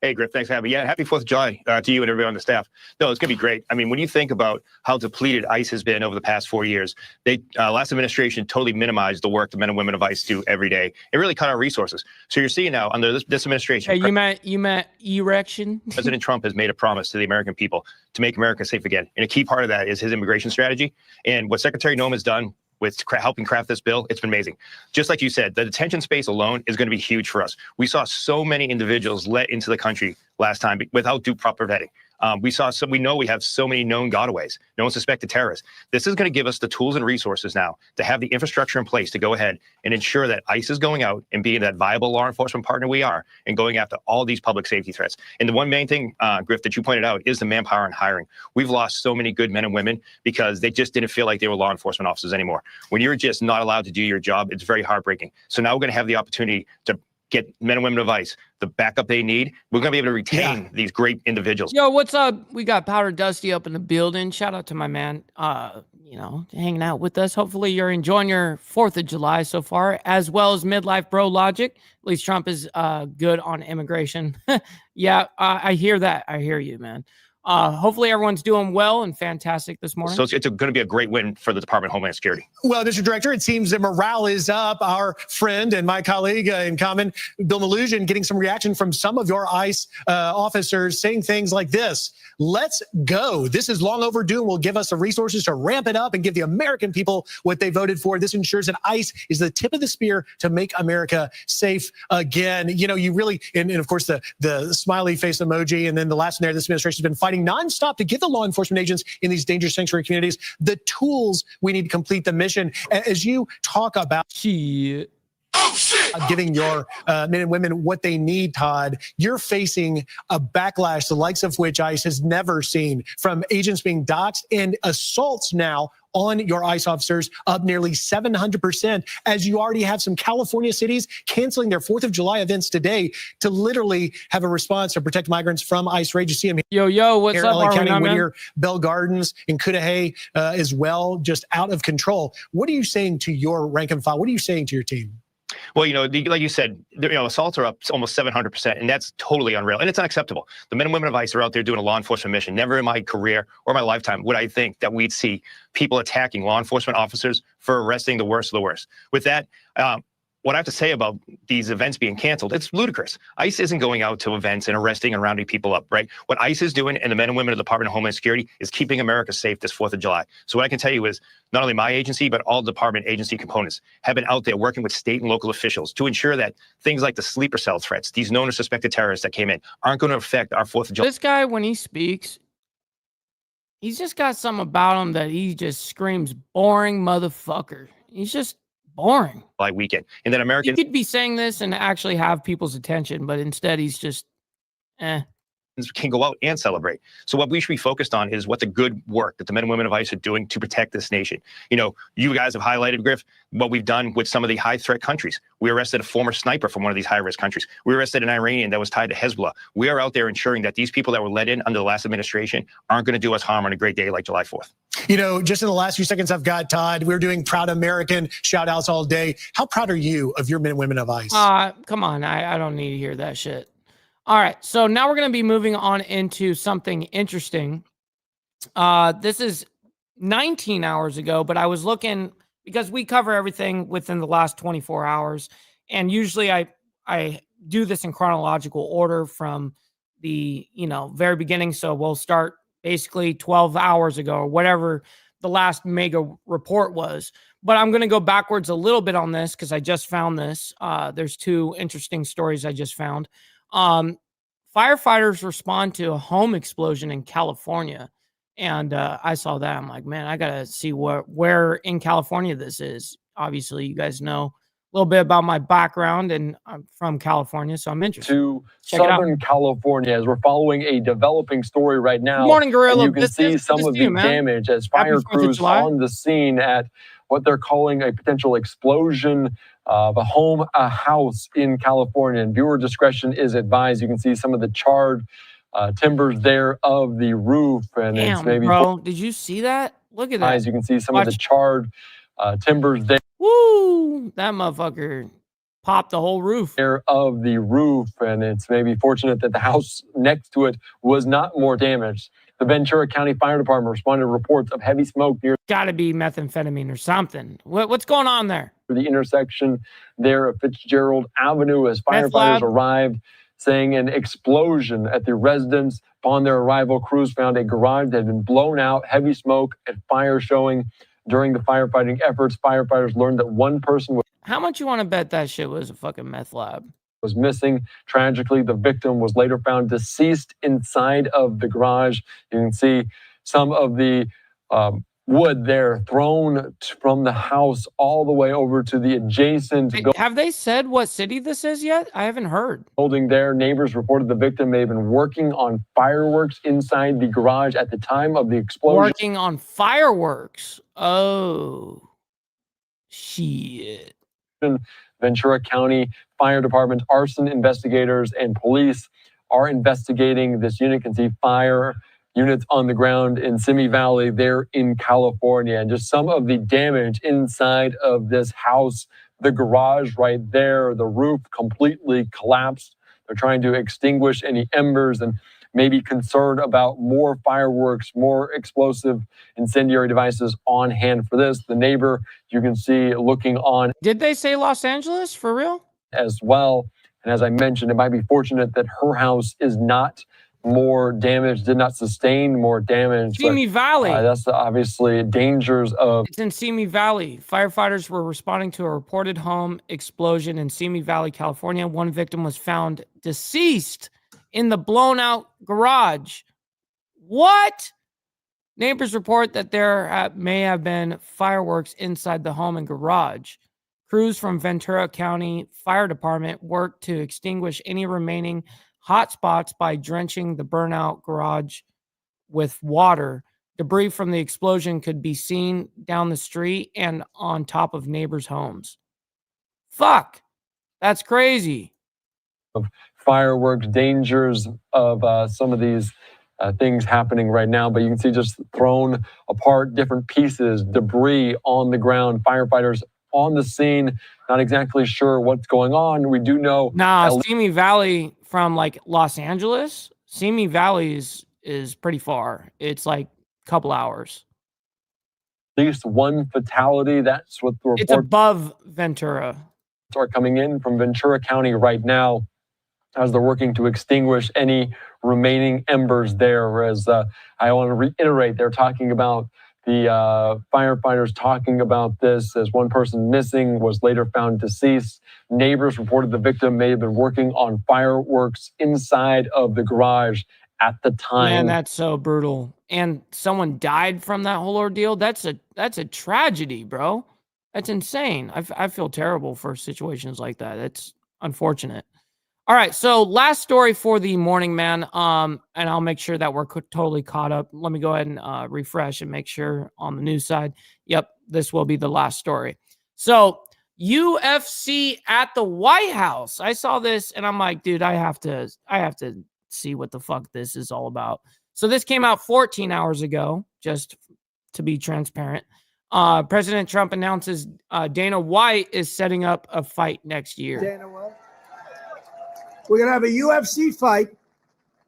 Hey, Griff, thanks for having me. Yeah, happy 4th of July to you and everybody on the staff. No, it's going to be great. I mean, when you think about how depleted ICE has been over the past 4 years, they last administration totally minimized the work the men and women of ICE do every day. It really cut our resources. So you're seeing now under this administration. Hey, you meant erection? President Trump has made a promise to the American people to make America safe again. And a key part of that is his immigration strategy. And what Secretary Noem has done with helping craft this bill, it's been amazing. Just like you said, the detention space alone is going to be huge for us. We saw so many individuals let into the country last time without due proper vetting. We know we have so many known gotaways, known suspected terrorists. This is going to give us the tools and resources now to have the infrastructure in place to go ahead and ensure that ICE is going out and being that viable law enforcement partner we are and going after all these public safety threats. And the one main thing, Griff, that you pointed out is the manpower and hiring. We've lost so many good men and women because they just didn't feel like they were law enforcement officers anymore. When you're just not allowed to do your job, it's very heartbreaking. So now we're going to have the opportunity to get men and women of ICE the backup they need. We're going to be able to retain these great individuals. Yo, what's up? We got Powder Dusty up in the building. Shout out to my man, hanging out with us. Hopefully you're enjoying your 4th of July so far, as well as Midlife Bro Logic. At least Trump is good on immigration. Yeah, I hear that. I hear you, man. Hopefully everyone's doing well and fantastic this morning. So it's going to be a great win for the Department of Homeland Security. Well, Mr. Director, it seems that morale is up. Our friend and my colleague in common, Bill Maloogian, getting some reaction from some of your ICE officers saying things like this: let's go. This is long overdue and will give us the resources to ramp it up and give the American people what they voted for. This ensures that ICE is the tip of the spear to make America safe again. You know, you really, and of course, the smiley face emoji, and then the last narrative, this administration has been fighting nonstop to give the law enforcement agents in these dangerous sanctuary communities the tools we need to complete the mission. As you talk about giving your men and women what they need, Todd, you're facing a backlash the likes of which ICE has never seen, from agents being doxxed and assaults now on your ICE officers up nearly 700%, as you already have some California cities canceling their 4th of July events today to literally have a response to protect migrants from ICE raids. You see them here. Yo, what's up, LA County, man? Whittier, Bell Gardens, and Cudahy as well, just out of control. What are you saying to your rank and file? What are you saying to your team? Well, like you said, assaults are up almost 700%, and that's totally unreal, and it's unacceptable. The men and women of ICE are out there doing a law enforcement mission. Never in my career or my lifetime would I think that we'd see people attacking law enforcement officers for arresting the worst of the worst. With that, what I have to say about these events being canceled, it's ludicrous. ICE isn't going out to events and arresting and rounding people up, right? What ICE is doing, and the men and women of the Department of Homeland Security, is keeping America safe this 4th of July. So what I can tell you is not only my agency, but all department agency components have been out there working with state and local officials to ensure that things like the sleeper cell threats, these known or suspected terrorists that came in, aren't going to affect our 4th of July. This guy, when he speaks, he's just got something about him that he just screams, boring motherfucker. He's just boring. Weekend. And then American... He could be saying this and actually have people's attention, but instead he's just, can go out and celebrate. So what we should be focused on is what the good work that the men and women of ICE are doing to protect this nation. You know, you guys have highlighted, Griff, what we've done with some of the high threat countries. We arrested a former sniper from one of these high risk countries. We arrested an Iranian that was tied to Hezbollah. We are out there ensuring that these people that were let in under the last administration aren't going to do us harm on a great day like July 4th. You know, just in the last few seconds I've got, Todd, we're doing Proud American shout outs all day. How proud are you of your men and women of ICE? Come on. I don't need to hear that shit. All right, so now we're going to be moving on into something interesting. This is 19 hours ago, but I was looking because we cover everything within the last 24 hours. And usually I do this in chronological order from the, very beginning. So we'll start basically 12 hours ago or whatever the last mega report was. But I'm going to go backwards a little bit on this because I just found this. There's 2 interesting stories I just found. Firefighters respond to a home explosion in California. And I saw that. I'm like, man, I got to see where in California this is. Obviously, you guys know a little bit about my background, and I'm from California, so I'm interested. To Southern California, as we're following a developing story right now. Good morning, Gorilla. You can see some of the damage as fire crews on the scene at what they're calling a potential explosion of a house in California. And viewer discretion is advised. You can see some of the charred timbers there of the roof. And damn, it's maybe... bro, did you see that? Look at that. As you can see some of the charred timbers there. Woo! That motherfucker pop the whole roof. Of the roof, and it's maybe fortunate that the house next to it was not more damaged. The Ventura County Fire Department responded to reports of heavy smoke near. Got to be methamphetamine or something. What's going on there? The intersection there of Fitzgerald Avenue as firefighters arrived, saying an explosion at the residence. Upon their arrival, crews found a garage that had been blown out, heavy smoke and fire showing. During the firefighting efforts, firefighters learned that one person was. How much you want to bet that shit was a fucking meth lab? Was missing. Tragically, the victim was later found deceased inside of the garage. You can see some of the wood there thrown from the house all the way over to the adjacent. Have they said what city this is yet? I haven't heard. Building there, neighbors reported the victim may have been working on fireworks inside the garage at the time of the explosion. Working on fireworks. Oh, shit. Ventura County Fire Department, arson investigators, and police are investigating this unit. You can see fire units on the ground in Simi Valley there in California. And just some of the damage inside of this house, the garage right there, the roof completely collapsed. They're trying to extinguish any embers and maybe concerned about more fireworks, more explosive incendiary devices on hand for this. The neighbor, you can see looking on. Did they say Los Angeles for real? As well. And as I mentioned, it might be fortunate that her house is not more damage, did not sustain more damage. Simi Valley. That's obviously dangers of. It's in Simi Valley. Firefighters were responding to a reported home explosion in Simi Valley, California. One victim was found deceased in the blown out garage. What? Neighbors report that there may have been fireworks inside the home and garage. Crews from Ventura County Fire Department worked to extinguish any remaining hot spots by drenching the burnout garage with water. Debris from the explosion could be seen down the street and on top of neighbors' homes. Fuck. That's crazy. Of fireworks, dangers of some of these things happening right now, but you can see just thrown apart, different pieces, debris on the ground, firefighters on the scene, not exactly sure what's going on. We do know. Simi Valley from like Los Angeles, Simi Valley is pretty far. It's like a couple hours. At least one fatality. That's what the report. It's above Ventura. Are coming in from Ventura County right now as they're working to extinguish any remaining embers there. Whereas I want to reiterate, they're talking about the firefighters talking about this as one person missing was later found deceased. Neighbors reported the victim may have been working on fireworks inside of the garage at the time. Man, that's so brutal. And someone died from that whole ordeal. That's a tragedy, bro. That's insane. I feel terrible for situations like that. That's unfortunate. All right, so last story for the morning, man. And I'll make sure that we're totally caught up. Let me go ahead and refresh and make sure on the news side. Yep, this will be the last story. So UFC at the White House. I saw this and I'm like, dude, I have to see what the fuck this is all about. So this came out 14 hours ago, just to be transparent. President Trump announces Dana White is setting up a fight next year. Dana White. We're going to have a UFC fight.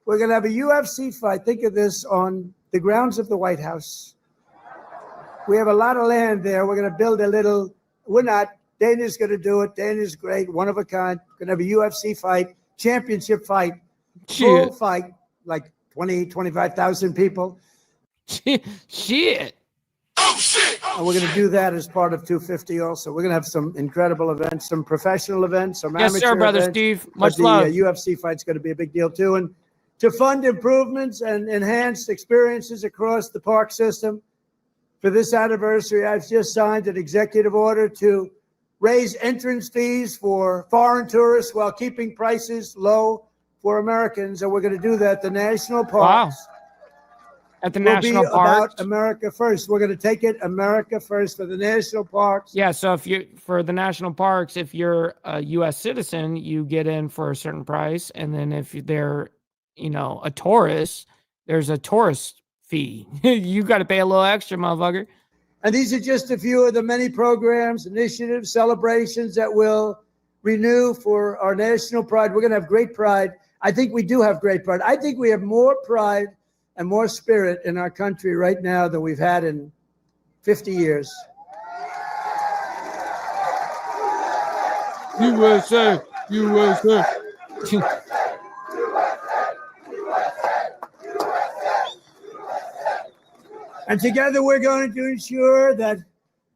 We're going to have a UFC fight. Think of this on the grounds of the White House. We have a lot of land there. We're going to build a little. We're not. Dana's going to do it. Dana's great. One of a kind. We're going to have a UFC fight, championship fight, full fight, like 20, 25,000 people. Shit. And we're going to do that as part of 250 also. We're going to have some incredible events, some professional events, some amateur sir, brother events. Steve. Much but love. The UFC fight's going to be a big deal too. And to fund improvements and enhanced experiences across the park system, for this anniversary, I've just signed an executive order to raise entrance fees for foreign tourists while keeping prices low for Americans. And we're going to do that at the national parks. Wow. At the national parks. About America first. We're going to take it America first for the national parks. Yeah, so for the national parks, if you're a U.S. citizen, you get in for a certain price, and then if they're, a tourist, there's a tourist fee. You got to pay a little extra, motherfucker. And these are just a few of the many programs, initiatives, celebrations that will renew for our national pride. We're going to have great pride. I think we do have great pride. I think we have more pride and more spirit in our country right now than we've had in 50 years. USA, USA. And together we're going to ensure that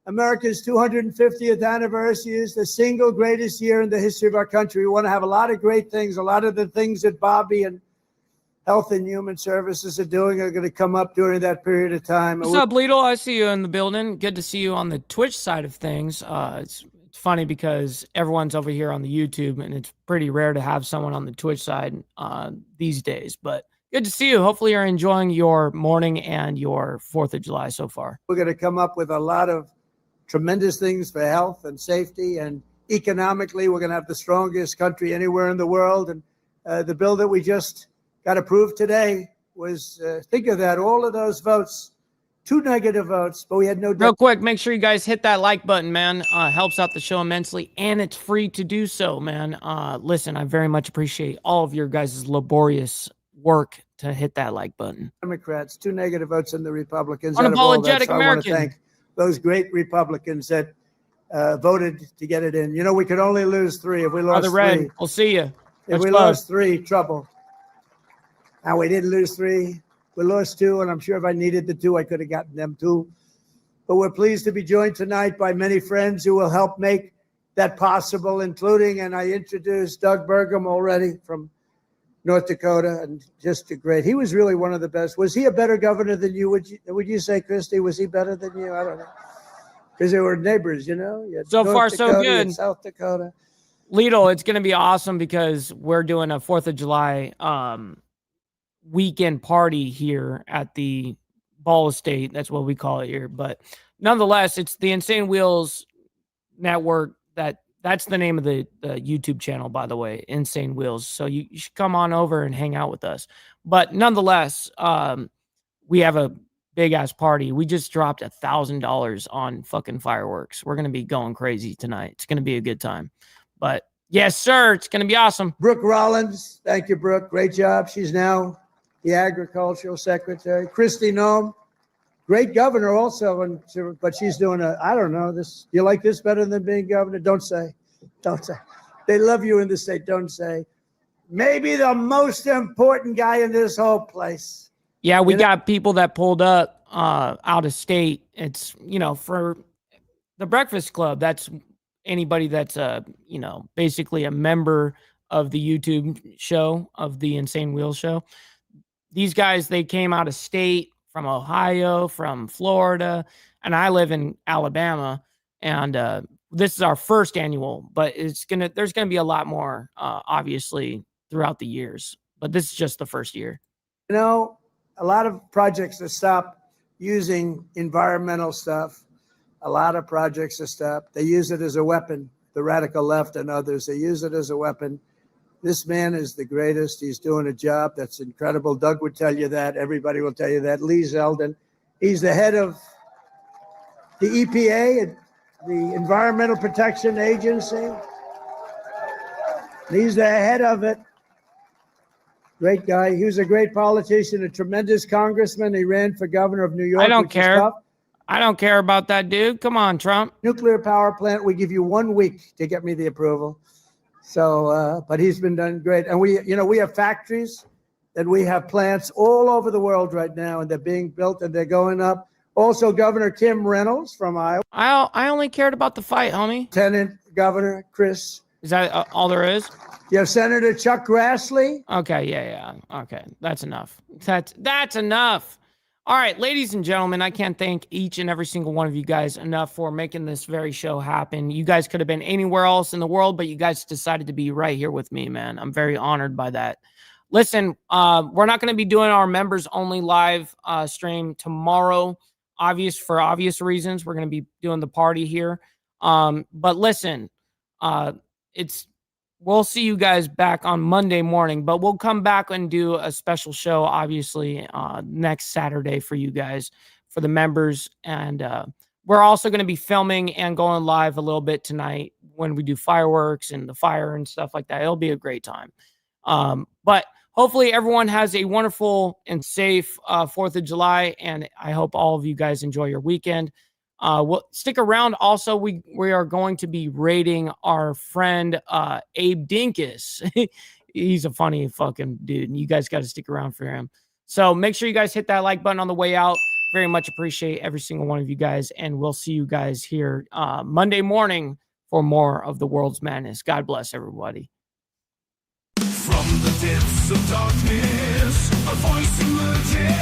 America's 250th anniversary is the single greatest year in the history of our country. We want to have a lot of great things. A lot of the things that Bobby and Health and Human Services are doing are going to come up during that period of time. What's up, Lidl? I see you in the building. Good to see you on the Twitch side of things. It's funny because everyone's over here on the YouTube, and it's pretty rare to have someone on the Twitch side these days. But good to see you. Hopefully you're enjoying your morning and your 4th of July so far. We're going to come up with a lot of tremendous things for health and safety, and economically, we're going to have the strongest country anywhere in the world. And the bill that we just got approved today was, think of that, all of those votes, 2 negative votes, but we had no. Real quick, make sure you guys hit that like button, man. Helps out the show immensely, and it's free to do so, man. Listen, I very much appreciate all of your guys' laborious work to hit that like button. Democrats, 2 negative votes in the Republicans. Unapologetic American. I want to thank those great Republicans that voted to get it in. You know, we could only lose 3. If we lost 3, we'll see you. If we lost 3, trouble. And we didn't lose 3. We lost 2, and I'm sure if I needed the 2, I could have gotten them too. But we're pleased to be joined tonight by many friends who will help make that possible, including, and I introduced Doug Burgum already from North Dakota, and just a great. He was really one of the best. Was he a better governor than you? Would you say, Christy? Was he better than you? I don't know, because they were neighbors, you know. You had so North far, Dakota, so good. South Dakota. Lidl, it's going to be awesome because we're doing a 4th of July weekend party here at the Ball Estate. That's what we call it here. But nonetheless, it's the Insane Wheels Network. That's the name of the YouTube channel, by the way, Insane Wheels. So you should come on over and hang out with us. But nonetheless, we have a big ass party. We just dropped $1,000 on fucking fireworks. We're gonna be going crazy tonight. It's gonna be a good time. But yes, sir, it's gonna be awesome. Brooke Rollins, thank you, Brooke. Great job. She's now the agricultural secretary. Christy Nome, great governor also, but she's doing I don't know, this. You like this better than being governor? Don't say. They love you in the state. Don't say. Maybe the most important guy in this whole place. Yeah, we got people that pulled up out of state. It's, for the Breakfast Club, that's anybody that's, basically a member of the YouTube show, of the Insane Wheels show. These guys, they came out of state, from Ohio, from Florida, and I live in Alabama. And this is our first annual, but there's gonna be a lot more, obviously, throughout the years. But this is just the first year. You know, a lot of projects have stopped using environmental stuff. A lot of projects have stopped. They use it as a weapon. The radical left and others, they use it as a weapon. This man is the greatest. He's doing a job that's incredible. Doug would tell you that. Everybody will tell you that. Lee Zeldin, he's the head of the EPA, the Environmental Protection Agency. He's the head of it. Great guy. He was a great politician, a tremendous congressman. He ran for governor of New York. I don't care. I don't care about that, dude. Come on, Trump. Nuclear power plant. We give you 1 week to get me the approval. So, but he's been done great. And we have factories and we have plants all over the world right now, and they're being built and they're going up. Also, Governor Kim Reynolds from Iowa. I only cared about the fight, homie. Lieutenant Governor Chris. Is that all there is? You have Senator Chuck Grassley. Okay, yeah. Okay, that's enough. That's enough. All right, ladies and gentlemen, I can't thank each and every single one of you guys enough for making this very show happen. You guys could have been anywhere else in the world, but you guys decided to be right here with me, man. I'm very honored by that. Listen, we're not going to be doing our members only live stream tomorrow, for obvious reasons. We're going to be doing the party here. But listen, we'll see you guys back on Monday morning, but we'll come back and do a special show, obviously, next Saturday for you guys, for the members. And we're also going to be filming and going live a little bit tonight when we do fireworks and the fire and stuff like that. It'll be a great time. But hopefully everyone has a wonderful and safe 4th of July, and I hope all of you guys enjoy your weekend. We'll stick around. Also, we are going to be rating our friend Abe Dinkus. He's a funny fucking dude, and you guys got to stick around for him. So make sure you guys hit that like button on the way out. Very much appreciate every single one of you guys, and we'll see you guys here Monday morning for more of the World's Madness. God bless everybody. From the depths of darkness, a voice emerges.